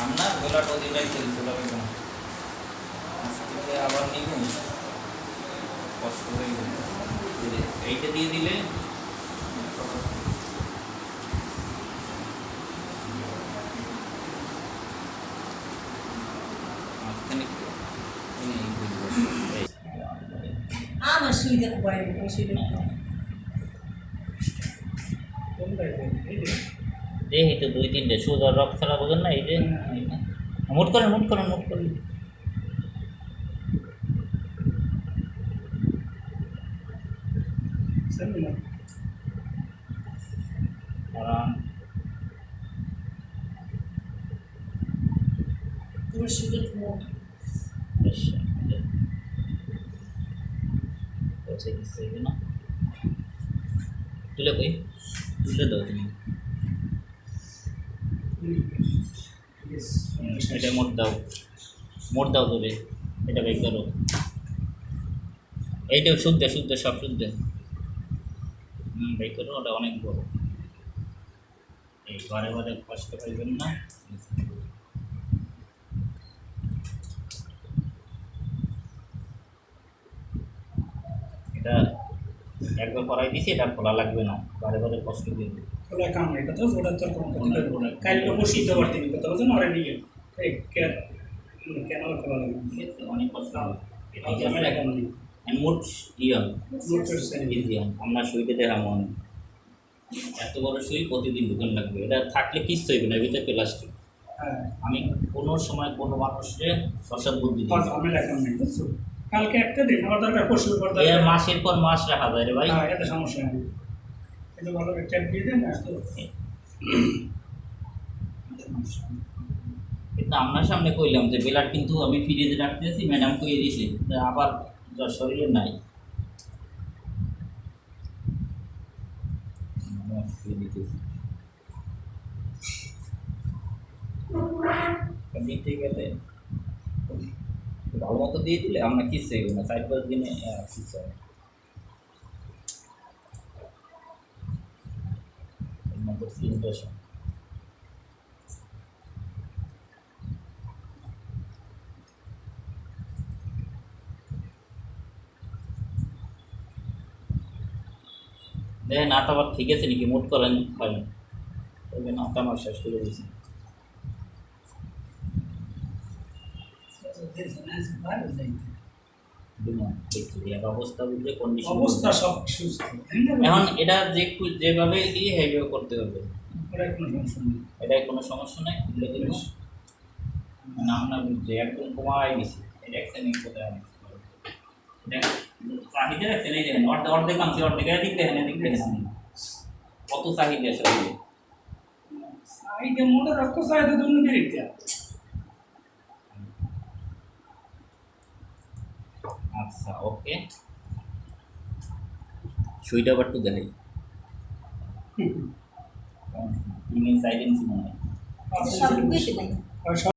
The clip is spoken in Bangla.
আমরা গোলা টদিটাই খেলছিল আজকে আবার নিব কষ্ট হয়ে গেল এইটা দিয়ে দিলে আমার সুবিধা পাই সুবিধা দেখি তো 2-3টে সুদ আর রক ছাড়া বোঝেন না এই যে মুট করেন তোমার সুবিধা মোট না তুলে কই তুলে দাও তুমি এটা মোট দাও ধরে এটা বের করো এইটা শুদ্ধ সব শুদ্ধ বের করো ওটা অনেক বড় এই বারে কষ্ট পাইবেন না এটা একবার করাই দিছি এটা খোলা লাগবে না বারে কষ্ট দিবে খোলা কাম নাই কথা ওটা তোর কোনো কথা করব না কালকে বসিয়ে দেওয়ার তুমি কথা বলছো না ওরা নিয়ে এই কেন খোলা লাগবে অনেক কষ্ট হবে এটা আমার একাউন্ট নেই মোট ইয়া নোট করছে আমরা সুইতে দেখাম এত বড় সুই প্রতিদিন দোকান লাগবে এটা থাকলে কিস্ত হইবে না ভিতরে প্লাস্টিক হ্যাঁ আমি কোনো সময় কোনো মানুষের সসব বুদ্ধি দিই আমার একাউন্ট নেই বুঝছো কালকে একটা দিন আমার দরকার পরশু পর মাসের পর মাস রাখা যায় রে ভাই হ্যাঁ এটা সমস্যা নেই এটা ভালো একটা দিয়ে দেন না তো কিন্তু আপনার সামনে কইলাম যে বেলার কিন্তু আমি ফ্রিজে রাখতেছি ম্যাডাম কইয়ে দিয়েছে আবার শরীরে নাই দিতে গেলে ভালো মতো দিয়ে দিলে আমরা কিচ্ছু হইব না 4-5 দিনে কিচ্ছু হবে দেখেন আতা আবার ঠিক আছে নাকি মোট করেন পারেন ওই জন্য আতা আমার শেষ করে দিয়েছি অবস্থা বুঝে কন্ডিশন অবস্থা সব সুস্থ এখন এটা যেভাবে দিয়ে হেভিও করতে হবে এটা কোনো সমস্যা নেই এটাই কোনো সমস্যা নাই এগুলো কিন্তু নাম না বুঝছে একদম কমাই গেছি এটা একসাথে কোথায় আনছি এটা চাহিদা আছে নেই দেখেন অর্ধেক আনছি অর্ধেক এদিক দেখেন কত চাহিদা আছে এই যে মোটা রক্ত চাহিদা দুর্নীতির ইতিহাস আচ্ছা ওকে সুইটা আবার একটু দেখাই ইমেল সাইলেন্স মনে হয় সব বুঝতে পারি